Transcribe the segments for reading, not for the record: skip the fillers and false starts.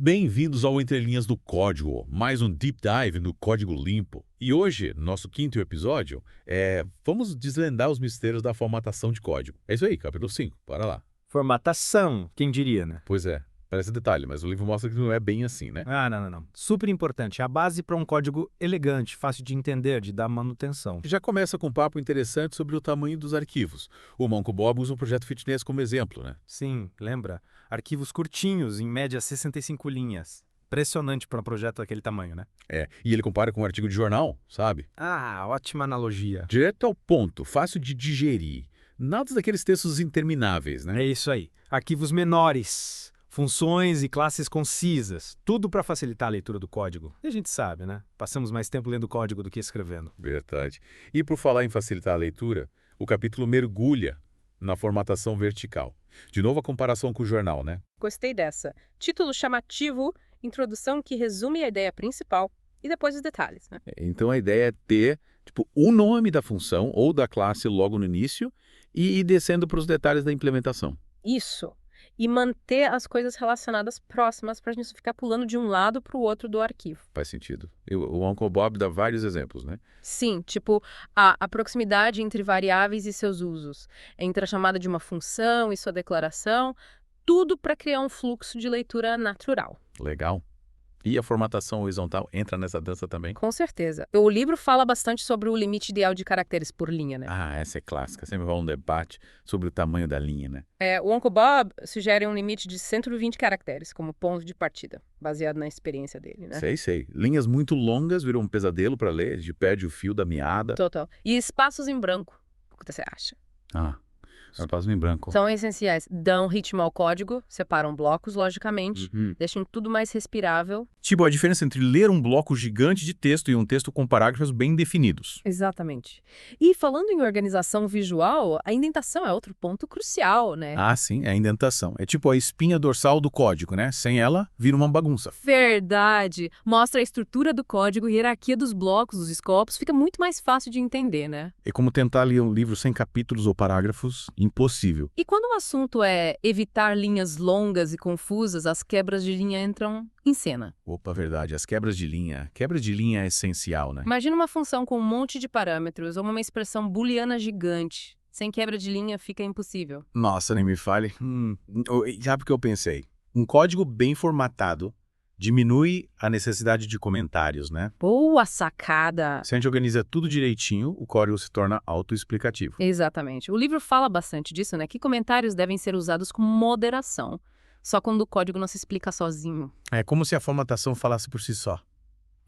Bem-vindos ao Entre Linhas do Código, mais um deep dive no código limpo. E hoje, nosso quinto episódio, vamos desvendar os mistérios da formatação de código. É isso aí, capítulo 5, bora lá. Formatação, quem diria, né? Pois é, parece detalhe, mas o livro mostra que não é bem assim, né? Não. Super importante. É a base para um código elegante, fácil de entender, de dar manutenção. Já começa com um papo interessante sobre o tamanho dos arquivos. O Monco Bob usa um projeto fitness como exemplo, né? Sim, lembra? Arquivos curtinhos, em média 65 linhas. Impressionante para um projeto daquele tamanho, né? E ele compara com um artigo de jornal, sabe? Ah, ótima analogia. Direto ao ponto, fácil de digerir. Nada daqueles textos intermináveis, né? É isso aí. Arquivos menores, funções e classes concisas. Tudo para facilitar a leitura do código. E a gente sabe, né? Passamos mais tempo lendo código do que escrevendo. Verdade. E por falar em facilitar a leitura, o capítulo mergulha na formatação vertical. De novo a comparação com o jornal, né? Gostei dessa. Título chamativo, introdução que resume a ideia principal e depois os detalhes, né? Então a ideia é ter, o nome da função ou da classe logo no início e ir descendo para os detalhes da implementação. Isso. E manter as coisas relacionadas próximas para a gente ficar pulando de um lado para o outro do arquivo. Faz sentido. O Uncle Bob dá vários exemplos, né? Sim, tipo a proximidade entre variáveis e seus usos, entre a chamada de uma função e sua declaração, tudo para criar um fluxo de leitura natural. Legal. E a formatação horizontal entra nessa dança também? Com certeza. O livro fala bastante sobre o limite ideal de caracteres por linha, né? Ah, essa é clássica. Sempre vai um debate sobre o tamanho da linha, né? O Uncle Bob sugere um limite de 120 caracteres como ponto de partida, baseado na experiência dele, né? Sei. Linhas muito longas viram um pesadelo para ler, a gente perde o fio da meada. Total. E espaços em branco, o que você acha? Espaço em branco. São essenciais. Dão ritmo ao código, separam blocos, logicamente, deixam tudo mais respirável. Tipo, a diferença entre ler um bloco gigante de texto e um texto com parágrafos bem definidos. Exatamente. E falando em organização visual, a indentação é outro ponto crucial, né? Ah, sim, é a indentação. É tipo a espinha dorsal do código, né? Sem ela, vira uma bagunça. Verdade. Mostra a estrutura do código, hierarquia dos blocos, dos escopos, fica muito mais fácil de entender, né? É como tentar ler um livro sem capítulos ou parágrafos, impossível. E quando o assunto é evitar linhas longas e confusas, as quebras de linha entram em cena. Opa, verdade, as quebras de linha. Quebra de linha é essencial, né? Imagina uma função com um monte de parâmetros ou uma expressão booleana gigante. Sem quebra de linha fica impossível. Nossa, nem me fale. Sabe o que eu pensei? Um código bem formatado diminui a necessidade de comentários, né? Boa sacada! Se a gente organiza tudo direitinho, o código se torna autoexplicativo. Exatamente. O livro fala bastante disso, né? Que comentários devem ser usados com moderação. Só quando o código não se explica sozinho. É como se a formatação falasse por si só.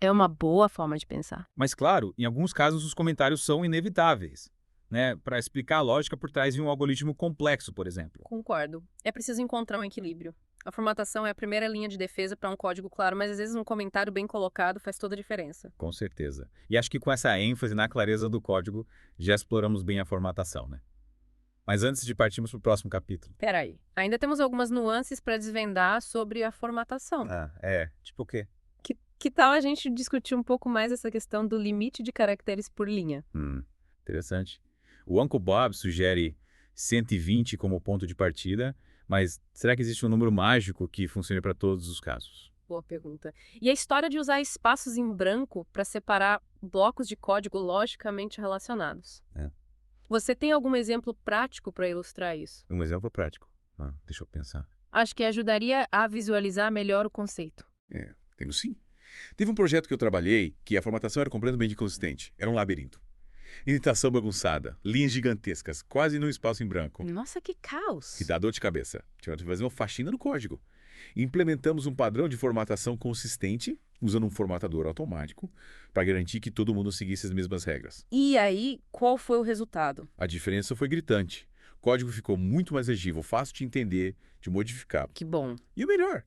É uma boa forma de pensar. Mas, claro, em alguns casos os comentários são inevitáveis, né? Para explicar a lógica por trás de um algoritmo complexo, por exemplo. Concordo. É preciso encontrar um equilíbrio. A formatação é a primeira linha de defesa para um código claro, mas às vezes um comentário bem colocado faz toda a diferença. Com certeza. E acho que com essa ênfase na clareza do código, já exploramos bem a formatação, né? Mas antes de partirmos para o próximo capítulo. Peraí, ainda temos algumas nuances para desvendar sobre a formatação. Tipo o quê? Que tal a gente discutir um pouco mais essa questão do limite de caracteres por linha? Interessante. O Uncle Bob sugere 120 como ponto de partida, mas será que existe um número mágico que funcione para todos os casos? Boa pergunta. E a história de usar espaços em branco para separar blocos de código logicamente relacionados. Você tem algum exemplo prático para ilustrar isso? Um exemplo prático. Deixa eu pensar. Acho que ajudaria a visualizar melhor o conceito. Tenho sim. Teve um projeto que eu trabalhei que a formatação era completamente inconsistente. Era um labirinto. Indentação bagunçada, linhas gigantescas, quase num espaço em branco. Nossa, que caos! Que dá dor de cabeça. Tivemos que fazer uma faxina no código. Implementamos um padrão de formatação consistente, usando um formatador automático, para garantir que todo mundo seguisse as mesmas regras. E aí, qual foi o resultado? A diferença foi gritante. O código ficou muito mais legível, fácil de entender, de modificar. Que bom. E o melhor,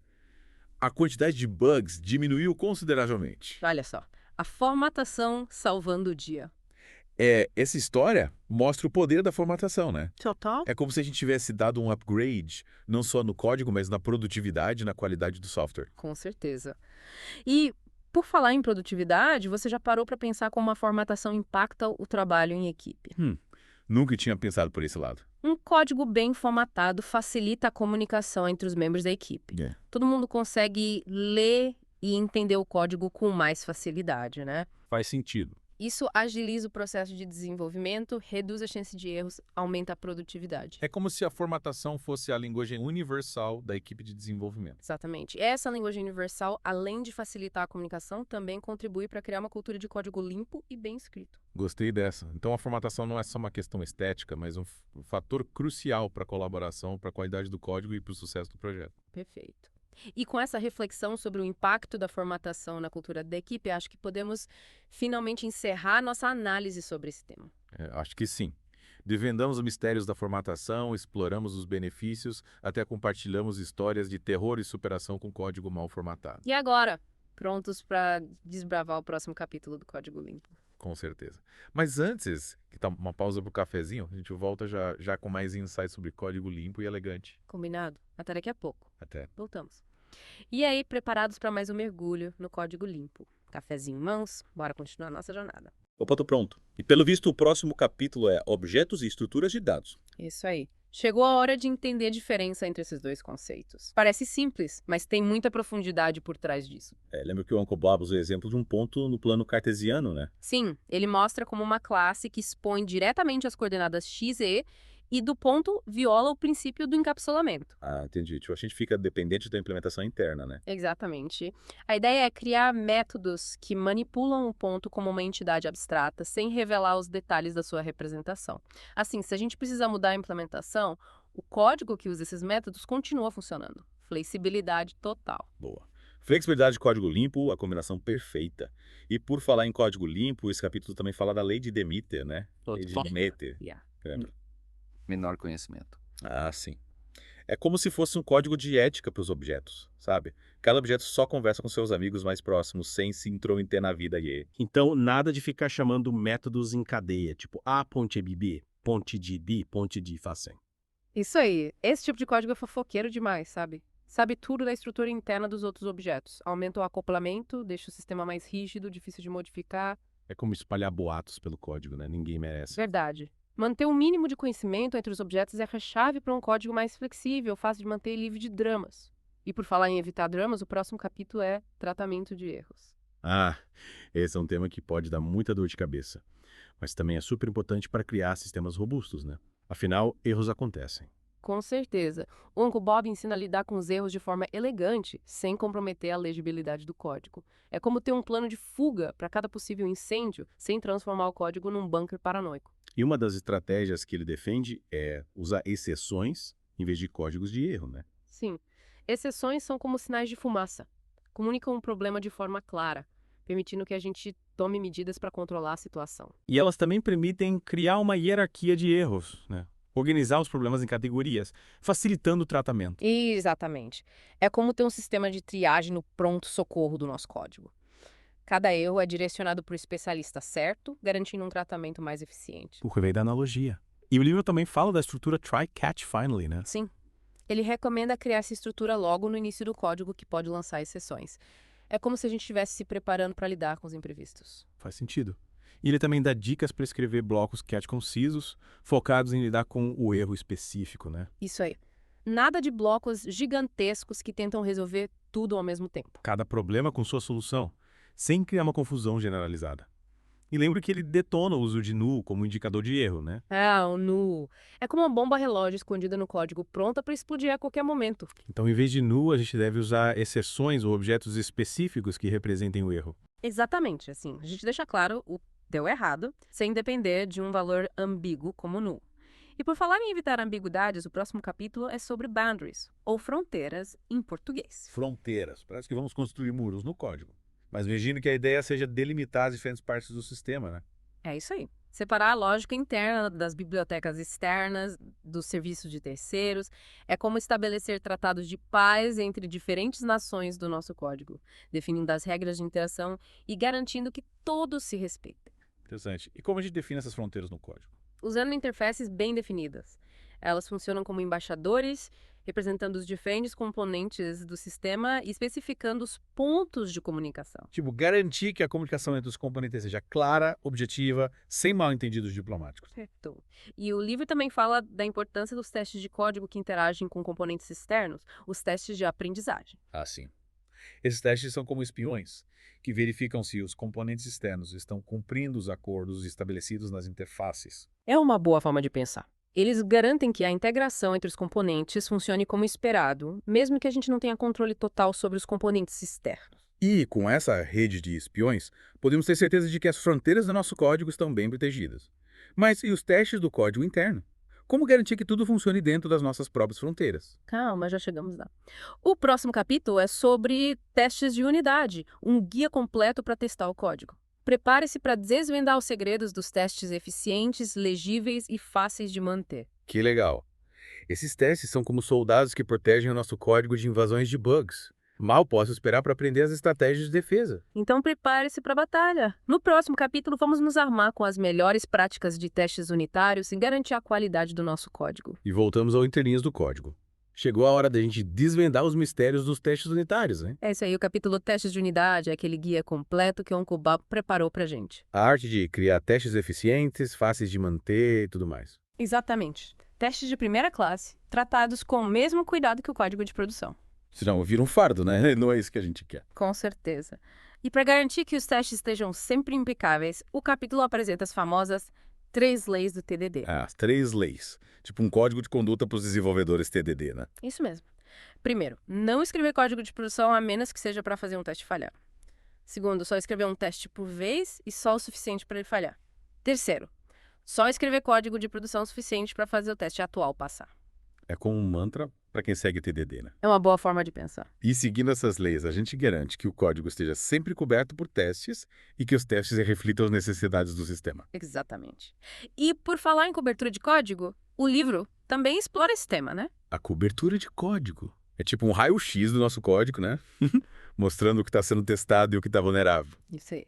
a quantidade de bugs diminuiu consideravelmente. Olha só, a formatação salvando o dia. Essa história mostra o poder da formatação, né? Total? É como se a gente tivesse dado um upgrade, não só no código, mas na produtividade e na qualidade do software. Com certeza. E, por falar em produtividade, você já parou para pensar como a formatação impacta o trabalho em equipe? Nunca tinha pensado por esse lado. Um código bem formatado facilita a comunicação entre os membros da equipe. Todo mundo consegue ler e entender o código com mais facilidade, né? Faz sentido. Isso agiliza o processo de desenvolvimento, reduz a chance de erros, aumenta a produtividade. É como se a formatação fosse a linguagem universal da equipe de desenvolvimento. Exatamente. Essa linguagem universal, além de facilitar a comunicação, também contribui para criar uma cultura de código limpo e bem escrito. Gostei dessa. Então a formatação não é só uma questão estética, mas um fator crucial para a colaboração, para a qualidade do código e para o sucesso do projeto. Perfeito. E com essa reflexão sobre o impacto da formatação na cultura da equipe, acho que podemos finalmente encerrar nossa análise sobre esse tema. Acho que sim. Desvendamos os mistérios da formatação, exploramos os benefícios, até compartilhamos histórias de terror e superação com código mal formatado. E agora, prontos para desbravar o próximo capítulo do Código Limpo? Com certeza. Mas antes, que tá uma pausa para o cafezinho, a gente volta já com mais insights sobre código limpo e elegante. Combinado? Até daqui a pouco. Até. Voltamos. E aí, preparados para mais um mergulho no Código Limpo? Cafezinho em mãos, bora continuar a nossa jornada. Opa, tô pronto. E pelo visto, o próximo capítulo é Objetos e Estruturas de Dados. Isso aí. Chegou a hora de entender a diferença entre esses dois conceitos. Parece simples, mas tem muita profundidade por trás disso. Lembra que o Uncle Bob usou o exemplo de um ponto no plano cartesiano, né? Sim, ele mostra como uma classe que expõe diretamente as coordenadas x e e do ponto viola o princípio do encapsulamento. Ah, entendi. Tipo, a gente fica dependente da implementação interna, né? Exatamente. A ideia é criar métodos que manipulam o ponto como uma entidade abstrata, sem revelar os detalhes da sua representação. Assim, se a gente precisa mudar a implementação, o código que usa esses métodos continua funcionando. Flexibilidade total. Boa. Flexibilidade de código limpo, a combinação perfeita. E por falar em código limpo, esse capítulo também fala da lei de Demeter, né? Lei de Demeter. Yeah. Lembra? Menor conhecimento. Ah, sim. É como se fosse um código de ética para os objetos, sabe? Cada objeto só conversa com seus amigos mais próximos, sem se intrometer na vida alheia. Então, nada de ficar chamando métodos em cadeia, tipo A ponte B, ponte de B, ponte de Facem. Isso aí. Esse tipo de código é fofoqueiro demais, sabe? Sabe tudo da estrutura interna dos outros objetos. Aumenta o acoplamento, deixa o sistema mais rígido, difícil de modificar. É como espalhar boatos pelo código, né? Ninguém merece. Verdade. Manter um mínimo de conhecimento entre os objetos é a chave para um código mais flexível, fácil de manter e livre de dramas. E por falar em evitar dramas, o próximo capítulo é tratamento de erros. Ah, esse é um tema que pode dar muita dor de cabeça, mas também é super importante para criar sistemas robustos, né? Afinal, erros acontecem. Com certeza. O Uncle Bob ensina a lidar com os erros de forma elegante, sem comprometer a legibilidade do código. É como ter um plano de fuga para cada possível incêndio, sem transformar o código num bunker paranoico. E uma das estratégias que ele defende é usar exceções em vez de códigos de erro, né? Sim. Exceções são como sinais de fumaça. Comunicam um problema de forma clara, permitindo que a gente tome medidas para controlar a situação. E elas também permitem criar uma hierarquia de erros, né? Organizar os problemas em categorias, facilitando o tratamento. Exatamente. É como ter um sistema de triagem no pronto-socorro do nosso código. Cada erro é direcionado para o especialista certo, garantindo um tratamento mais eficiente. Por veio da analogia. E o livro também fala da estrutura Try, Catch, Finally, né? Sim. Ele recomenda criar essa estrutura logo no início do código, que pode lançar exceções. É como se a gente estivesse se preparando para lidar com os imprevistos. Faz sentido. E ele também dá dicas para escrever blocos catch concisos, focados em lidar com o erro específico, né? Isso aí. Nada de blocos gigantescos que tentam resolver tudo ao mesmo tempo. Cada problema com sua solução, sem criar uma confusão generalizada. E lembre que ele detona o uso de null como indicador de erro, né? Ah, o null. É como uma bomba relógio escondida no código, pronta para explodir a qualquer momento. Então, em vez de null, a gente deve usar exceções ou objetos específicos que representem o erro. Exatamente, assim. A gente deixa claro o deu errado, sem depender de um valor ambíguo como null. E por falar em evitar ambiguidades, o próximo capítulo é sobre boundaries, ou fronteiras em português. Fronteiras. Parece que vamos construir muros no código. Mas imagino que a ideia seja delimitar as diferentes partes do sistema, né? É isso aí. Separar a lógica interna das bibliotecas externas, dos serviços de terceiros. É como estabelecer tratados de paz entre diferentes nações do nosso código, definindo as regras de interação e garantindo que todos se respeitem. Interessante. E como a gente define essas fronteiras no código? Usando interfaces bem definidas. Elas funcionam como embaixadores representando os diferentes componentes do sistema e especificando os pontos de comunicação. Tipo, garantir que a comunicação entre os componentes seja clara, objetiva, sem mal-entendidos diplomáticos. Certo. E o livro também fala da importância dos testes de código que interagem com componentes externos, os testes de aprendizagem. Ah, sim. Esses testes são como espiões, que verificam se os componentes externos estão cumprindo os acordos estabelecidos nas interfaces. É uma boa forma de pensar. Eles garantem que a integração entre os componentes funcione como esperado, mesmo que a gente não tenha controle total sobre os componentes externos. E, com essa rede de espiões, podemos ter certeza de que as fronteiras do nosso código estão bem protegidas. Mas e os testes do código interno? Como garantir que tudo funcione dentro das nossas próprias fronteiras? Calma, já chegamos lá. O próximo capítulo é sobre testes de unidade, um guia completo para testar o código. Prepare-se para desvendar os segredos dos testes eficientes, legíveis e fáceis de manter. Que legal! Esses testes são como soldados que protegem o nosso código de invasões de bugs. Mal posso esperar para aprender as estratégias de defesa. Então prepare-se para a batalha. No próximo capítulo, vamos nos armar com as melhores práticas de testes unitários e garantir a qualidade do nosso código. E voltamos ao interlinhas do código. Chegou a hora da gente desvendar os mistérios dos testes unitários, hein? É isso aí, o capítulo Testes de Unidade é aquele guia completo que o Uncle Bob preparou pra gente. A arte de criar testes eficientes, fáceis de manter e tudo mais. Exatamente. Testes de primeira classe, tratados com o mesmo cuidado que o código de produção. Senão vira um fardo, né? Não é isso que a gente quer. Com certeza. E para garantir que os testes estejam sempre impecáveis, o capítulo apresenta as famosas 3 leis do TDD. As 3 leis. Tipo um código de conduta para os desenvolvedores TDD, né? Isso mesmo. Primeiro, não escrever código de produção a menos que seja para fazer um teste falhar. Segundo, só escrever um teste por vez e só o suficiente para ele falhar. Terceiro, só escrever código de produção suficiente para fazer o teste atual passar. É como um mantra para quem segue TDD, né? É uma boa forma de pensar. E seguindo essas leis, a gente garante que o código esteja sempre coberto por testes e que os testes reflitam as necessidades do sistema. Exatamente. E por falar em cobertura de código, o livro também explora esse tema, né? A cobertura de código. É tipo um raio-x do nosso código, né? Mostrando o que está sendo testado e o que está vulnerável. Isso aí.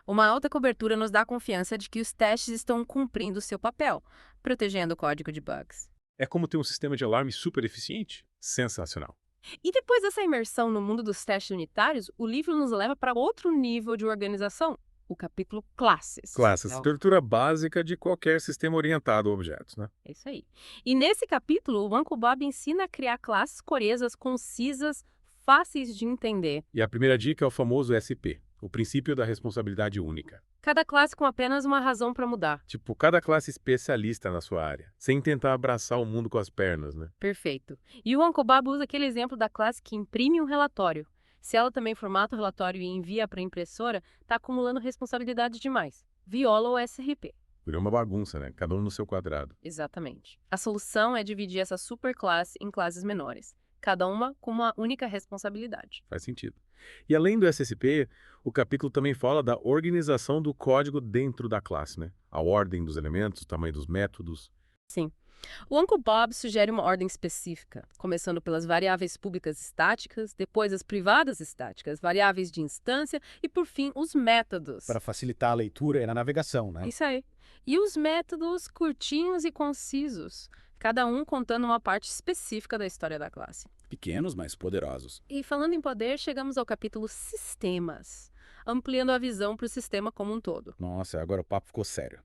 Uma alta cobertura nos dá a confiança de que os testes estão cumprindo o seu papel, protegendo o código de bugs. É como ter um sistema de alarme super eficiente? Sensacional. E depois dessa imersão no mundo dos testes unitários, o livro nos leva para outro nível de organização, o capítulo Classes. Classes, estrutura básica de qualquer sistema orientado a objetos, né? É isso aí. E nesse capítulo, o Uncle Bob ensina a criar classes coesas, concisas, fáceis de entender. E a primeira dica é o famoso SP, o princípio da responsabilidade única. Cada classe com apenas uma razão para mudar. Tipo, cada classe especialista na sua área, sem tentar abraçar o mundo com as pernas, né? Perfeito. E o Uncle Bob usa aquele exemplo da classe que imprime um relatório. Se ela também formata o relatório e envia para a impressora, está acumulando responsabilidade demais. Viola o SRP. Virou uma bagunça, né? Cada um no seu quadrado. Exatamente. A solução é dividir essa superclasse em classes menores, cada uma com uma única responsabilidade. Faz sentido. E além do SSP, o capítulo também fala da organização do código dentro da classe, né? A ordem dos elementos, o tamanho dos métodos. Sim. O Uncle Bob sugere uma ordem específica, começando pelas variáveis públicas estáticas, depois as privadas estáticas, variáveis de instância e, por fim, os métodos. Para facilitar a leitura e a navegação, né? Isso aí. E os métodos curtinhos e concisos, cada um contando uma parte específica da história da classe. Pequenos, mas poderosos. E falando em poder, chegamos ao capítulo Sistemas, ampliando a visão para o sistema como um todo. Nossa, agora o papo ficou sério.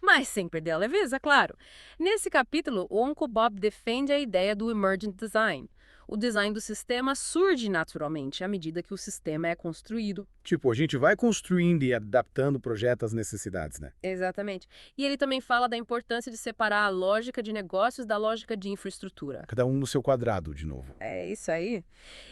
Mas sem perder a leveza, claro. Nesse capítulo, o Uncle Bob defende a ideia do Emergent Design. O design do sistema surge naturalmente à medida que o sistema é construído. Tipo, a gente vai construindo e adaptando o projeto às necessidades, né? Exatamente. E ele também fala da importância de separar a lógica de negócios da lógica de infraestrutura. Cada um no seu quadrado, de novo. É isso aí.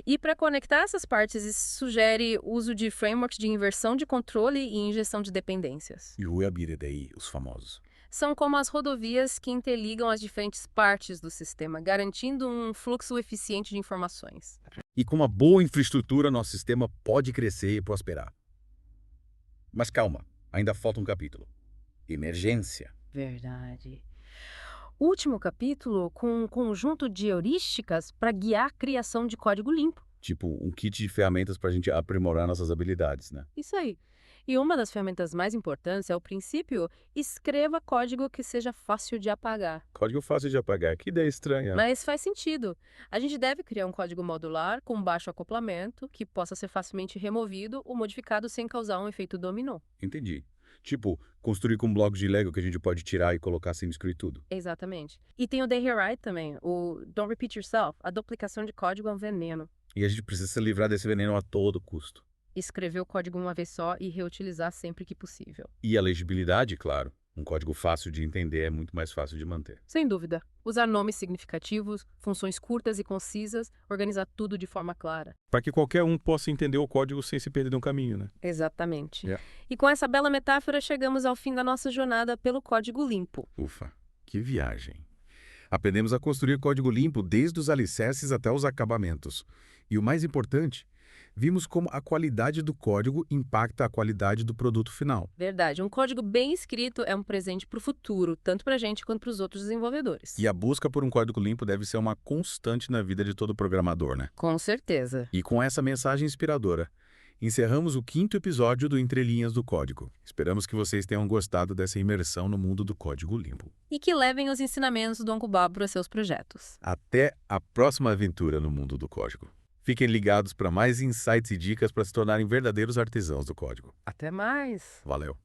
E para conectar essas partes, isso sugere o uso de frameworks de inversão de controle e injeção de dependências. E o Weabited aí, os famosos. São como as rodovias que interligam as diferentes partes do sistema, garantindo um fluxo eficiente de informações. E com uma boa infraestrutura, nosso sistema pode crescer e prosperar. Mas calma, ainda falta um capítulo. Emergência. Verdade. Último capítulo com um conjunto de heurísticas para guiar a criação de código limpo. Tipo, um kit de ferramentas para a gente aprimorar nossas habilidades, né? Isso aí. E uma das ferramentas mais importantes é o princípio escreva código que seja fácil de apagar. Código fácil de apagar. Que ideia estranha. Mas faz sentido. A gente deve criar um código modular com baixo acoplamento que possa ser facilmente removido ou modificado sem causar um efeito dominó. Entendi. Tipo, construir com blocos de Lego que a gente pode tirar e colocar sem destruir tudo. Exatamente. E tem o Day Rewrite também, o Don't Repeat Yourself. A duplicação de código é um veneno. E a gente precisa se livrar desse veneno a todo custo. Escrever o código uma vez só e reutilizar sempre que possível. E a legibilidade, claro. Um código fácil de entender é muito mais fácil de manter. Sem dúvida. Usar nomes significativos, funções curtas e concisas, organizar tudo de forma clara. Para que qualquer um possa entender o código sem se perder no caminho, né? Exatamente. Yeah. E com essa bela metáfora, chegamos ao fim da nossa jornada pelo código limpo. Ufa, que viagem. Aprendemos a construir código limpo desde os alicerces até os acabamentos. E o mais importante, vimos como a qualidade do código impacta a qualidade do produto final. Verdade. Um código bem escrito é um presente para o futuro, tanto para a gente quanto para os outros desenvolvedores. E a busca por um código limpo deve ser uma constante na vida de todo programador, né? Com certeza. E com essa mensagem inspiradora, encerramos o 5º episódio do Entre Linhas do Código. Esperamos que vocês tenham gostado dessa imersão no mundo do código limpo. E que levem os ensinamentos do Uncle Bob para seus projetos. Até a próxima aventura no mundo do código. Fiquem ligados para mais insights e dicas para se tornarem verdadeiros artesãos do código. Até mais! Valeu!